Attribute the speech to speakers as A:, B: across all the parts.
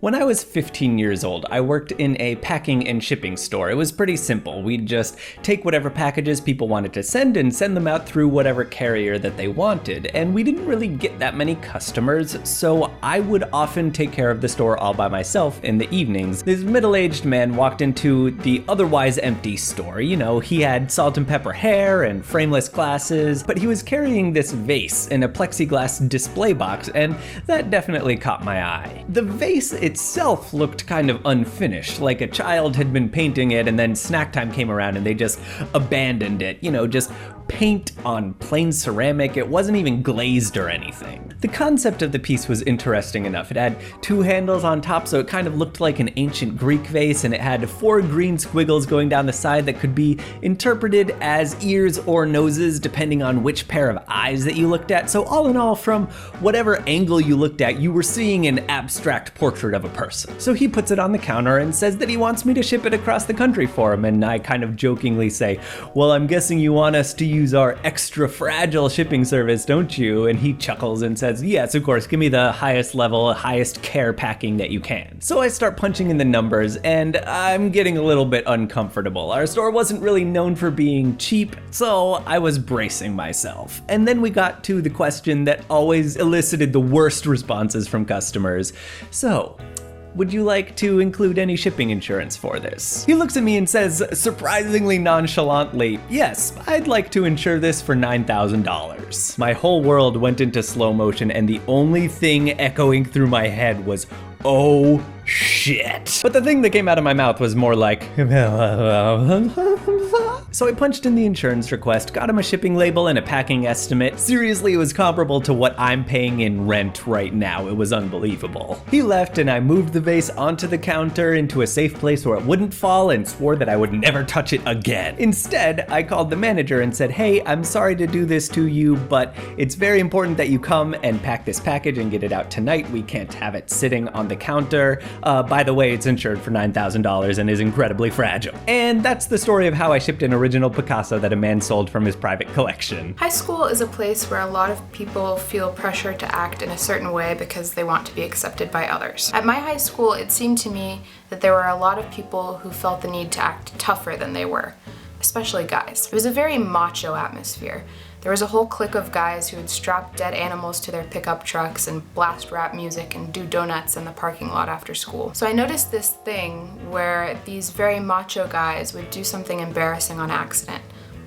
A: When I was 15 years old, I worked in a packing and shipping store. It was pretty simple. We'd just take whatever packages people wanted to send and send them out through whatever carrier that they wanted. And we didn't really get that many customers, so I would often take care of the store all by myself in the evenings. This middle-aged man walked into the otherwise empty store. You know, he had salt and pepper hair and frameless glasses, but he was carrying this vase in a plexiglass display box, and that definitely caught my eye. The vase itself looked kind of unfinished, like a child had been painting it and then snack time came around and they just abandoned it. You know, just paint on plain ceramic. It wasn't even glazed or anything. The concept of the piece was interesting enough. It had two handles on top, so it kind of looked like an ancient Greek vase, and it had 4 green squiggles going down the side that could be interpreted as ears or noses depending on which pair of eyes that you looked at. So all in all, from whatever angle you looked at, you were seeing an abstract portrait of a person. So he puts it on the counter and says that he wants me to ship it across the country for him, and I kind of jokingly say, well, I'm guessing you want us to use our extra fragile shipping service, don't you? And he chuckles and says, yes, of course, give me the highest level, highest care packing that you can. So I start punching in the numbers, and I'm getting a little bit uncomfortable. Our store wasn't really known for being cheap, so I was bracing myself. And then we got to the question that always elicited the worst responses from customers. So, would you like to include any shipping insurance for this? He looks at me and says, surprisingly nonchalantly, yes, I'd like to insure this for $9,000. My whole world went into slow motion, and the only thing echoing through my head was, oh shit. But the thing that came out of my mouth was more like, so I punched in the insurance request, got him a shipping label and a packing estimate. Seriously, it was comparable to what I'm paying in rent right now. It was unbelievable. He left and I moved the vase onto the counter into a safe place where it wouldn't fall and swore that I would never touch it again. Instead, I called the manager and said, hey, I'm sorry to do this to you, but it's very important that you come and pack this package and get it out tonight. We can't have it sitting on the counter. By the way, it's insured for $9,000 and is incredibly fragile. And that's the story of how I shipped an original Picasso that a man sold from his private collection.
B: High school is a place where a lot of people feel pressure to act in a certain way because they want to be accepted by others. At my high school, it seemed to me that there were a lot of people who felt the need to act tougher than they were, especially guys. It was a very macho atmosphere. There was a whole clique of guys who would strap dead animals to their pickup trucks and blast rap music and do donuts in the parking lot after school. So I noticed this thing where these very macho guys would do something embarrassing on accident,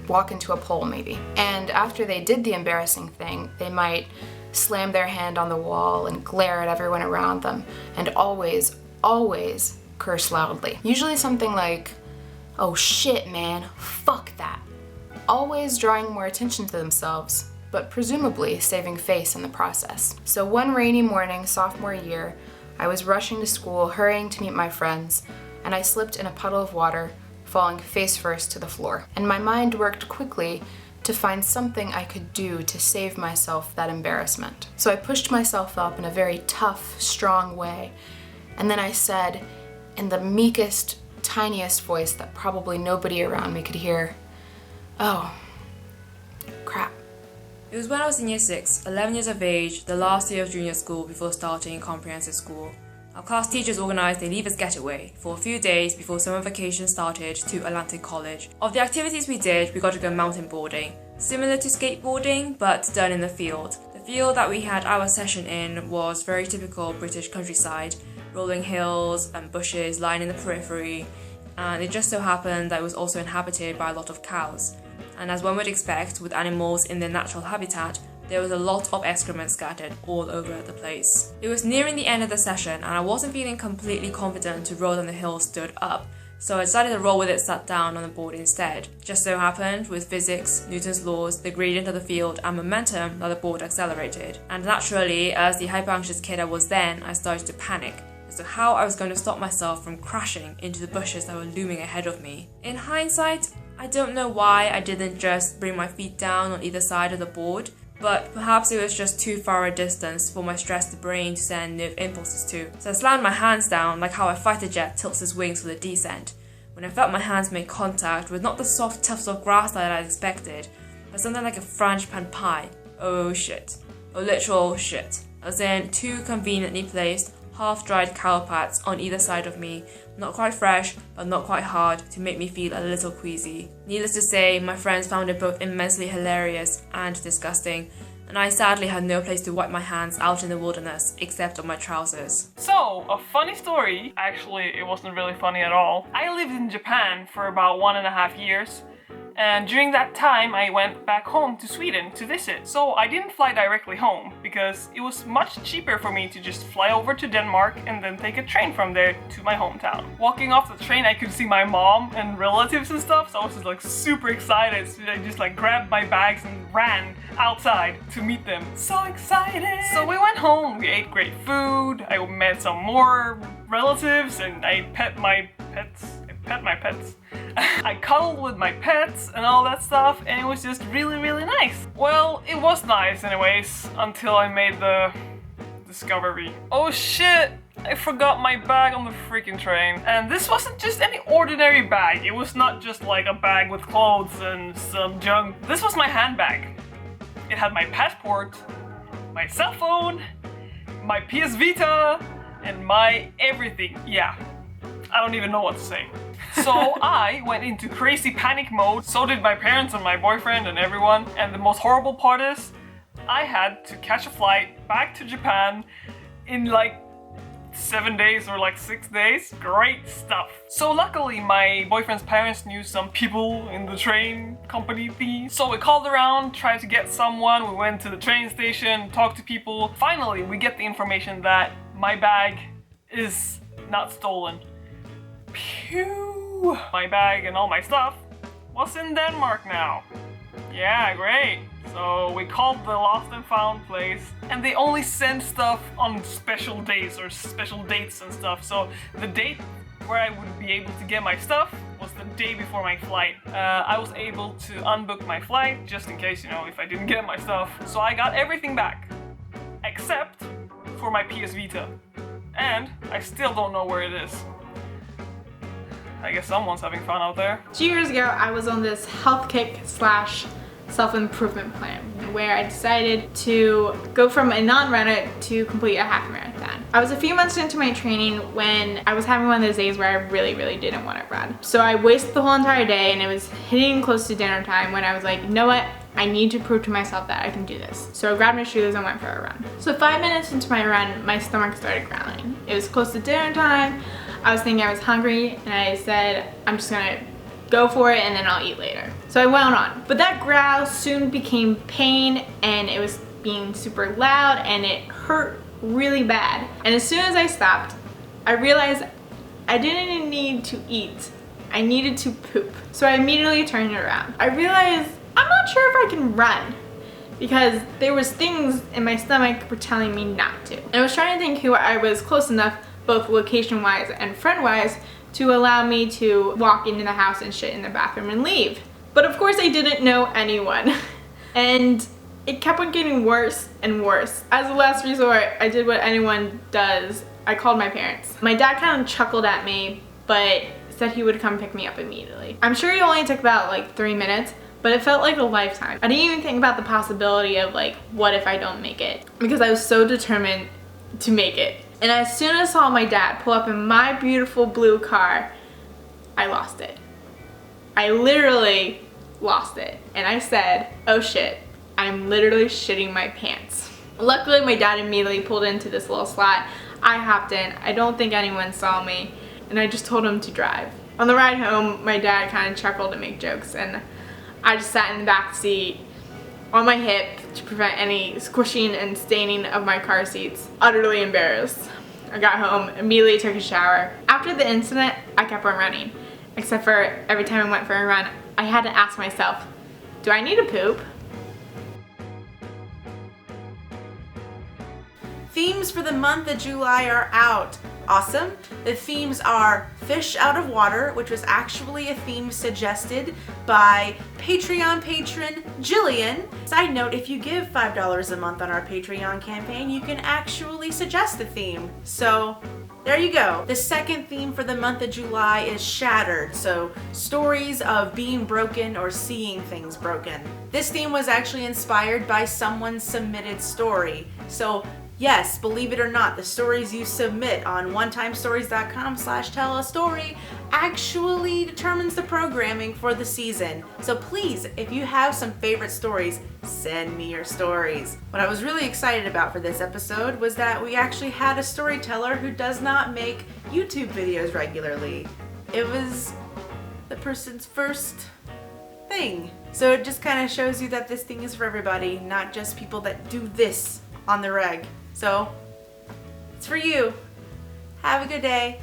B: walk into a pole maybe. And after they did the embarrassing thing, they might slam their hand on the wall and glare at everyone around them, and always curse loudly. Usually something like, oh shit man, fuck that. Always drawing more attention to themselves, but presumably saving face in the process. So one rainy morning, sophomore year, I was rushing to school, hurrying to meet my friends, and I slipped in a puddle of water, falling face first to the floor. And my mind worked quickly to find something I could do to save myself that embarrassment. So I pushed myself up in a very tough, strong way, and then I said, in the meekest, tiniest voice that probably nobody around me could hear, oh, crap.
C: It was when I was in year 6, 11 years of age, the last year of junior school before starting comprehensive school. Our class teachers organised a leavers getaway for a few days before summer vacation started to Atlantic College. Of the activities we did, we got to go mountain boarding, similar to skateboarding but done in the field. The field that we had our session in was very typical British countryside, rolling hills and bushes lying in the periphery, and it just so happened that it was also inhabited by a lot of cows. And as one would expect with animals in their natural habitat, there was a lot of excrement scattered all over the place. It was nearing the end of the session and I wasn't feeling completely confident to roll down the hill stood up, so I decided to roll with it sat down on the board instead. Just so happened, with physics, Newton's laws, the gradient of the field and momentum, that the board accelerated. And naturally, as the hyper-anxious kid I was then, I started to panic as to how I was going to stop myself from crashing into the bushes that were looming ahead of me. In hindsight, I don't know why I didn't just bring my feet down on either side of the board, but perhaps it was just too far a distance for my stressed brain to send nerve impulses to. So I slammed my hands down like how a fighter jet tilts his wings for the descent, when I felt my hands make contact with not the soft tufts of grass that I'd expected, but something like a frangipane pie. Oh shit. Oh literal shit. As in, two conveniently placed half-dried cowpats on either side of me, not quite fresh, but not quite hard, to make me feel a little queasy. Needless to say, my friends found it both immensely hilarious and disgusting, and I sadly had no place to wipe my hands out in the wilderness, except on my trousers.
D: So, a funny story. Actually, it wasn't really funny at all. I lived in Japan for about 1.5 years. And during that time, I went back home to Sweden to visit. So I didn't fly directly home because it was much cheaper for me to just fly over to Denmark and then take a train from there to my hometown. Walking off the train, I could see my mom and relatives and stuff, so I was just like super excited. So I just like grabbed my bags and ran outside to meet them. So excited! So we went home, we ate great food, I met some more relatives, and I pet my pets. I cuddled with my pets and all that stuff, and it was just really, really nice. Well, it was nice anyways, until I made the discovery. Oh shit! I forgot my bag on the freaking train. And this wasn't just any ordinary bag. It was not just like a bag with clothes and some junk. This was my handbag. It had my passport, my cell phone, my PS Vita, and my everything. Yeah, I don't even know what to say. So I went into crazy panic mode, so did my parents and my boyfriend and everyone, and the most horrible part is, I had to catch a flight back to Japan in like 7 days or like 6 days. Great stuff. So luckily my boyfriend's parents knew some people in the train company thing. So we called around, tried to get someone, we went to the train station, talked to people. Finally we get the information that my bag is not stolen. Phew! My bag and all my stuff was in Denmark now. Yeah, great. So we called the lost and found place, and they only send stuff on special days or special dates and stuff. So the date where I would be able to get my stuff was the day before my flight. I was able to unbook my flight just in case, you know, if I didn't get my stuff. So I got everything back, except for my PS Vita. And I still don't know where it is. I guess someone's having fun out there.
B: 2 years ago, I was on this health kick / self-improvement plan where I decided to go from a non-runner to complete a half marathon. I was a few months into my training when I was having one of those days where I really didn't want to run. So I wasted the whole entire day, and it was hitting close to dinner time when I was like, you know what? I need to prove to myself that I can do this. So I grabbed my shoes and went for a run. So 5 minutes into my run, my stomach started growling. It was close to dinner time. I was thinking I was hungry, and I said, I'm just gonna go for it and then I'll eat later. So I went on. But that growl soon became pain, and it was being super loud, and it hurt really bad. And as soon as I stopped, I realized I didn't need to eat. I needed to poop. So I immediately turned it around. I realized I'm not sure if I can run, because there was things in my stomach were telling me not to. And I was trying to think who I was close enough, both location-wise and friend-wise, to allow me to walk into the house and shit in the bathroom and leave. But of course I didn't know anyone. And it kept on getting worse and worse. As a last resort, I did what anyone does. I called my parents. My dad kind of chuckled at me, but said he would come pick me up immediately. I'm sure it only took about like 3 minutes, but it felt like a lifetime. I didn't even think about the possibility of like, what if I don't make it? Because I was so determined to make it. And as soon as I saw my dad pull up in my beautiful blue car, I lost it. I literally lost it. And I said, oh shit, I'm literally shitting my pants. Luckily, my dad immediately pulled into this little slot. I hopped in. I don't think anyone saw me. And I just told him to drive. On the ride home, my dad kind of chuckled and made jokes. And I just sat in the back seat on my hip to prevent any squishing and staining of my car seats. Utterly embarrassed. I got home, immediately took a shower. After the incident, I kept on running. Except for every time I went for a run, I had to ask myself, do I need to poop?
E: Themes for the month of July are out. Awesome. The themes are Fish Out of Water, which was actually a theme suggested by Patreon patron Jillian. Side note, if you give $5 a month on our Patreon campaign, you can actually suggest a theme. So there you go. The second theme for the month of July is Shattered, so stories of being broken or seeing things broken. This theme was actually inspired by someone's submitted story. So Yes, believe it or not, the stories you submit on onetimestories.com/tell-a-story actually determines the programming for the season. So please, if you have some favorite stories, send me your stories. What I was really excited about for this episode was that we actually had a storyteller who does not make YouTube videos regularly. It was the person's first thing. So it just kind of shows you that this thing is for everybody, not just people that do this on the reg. So, it's for you. Have a good day.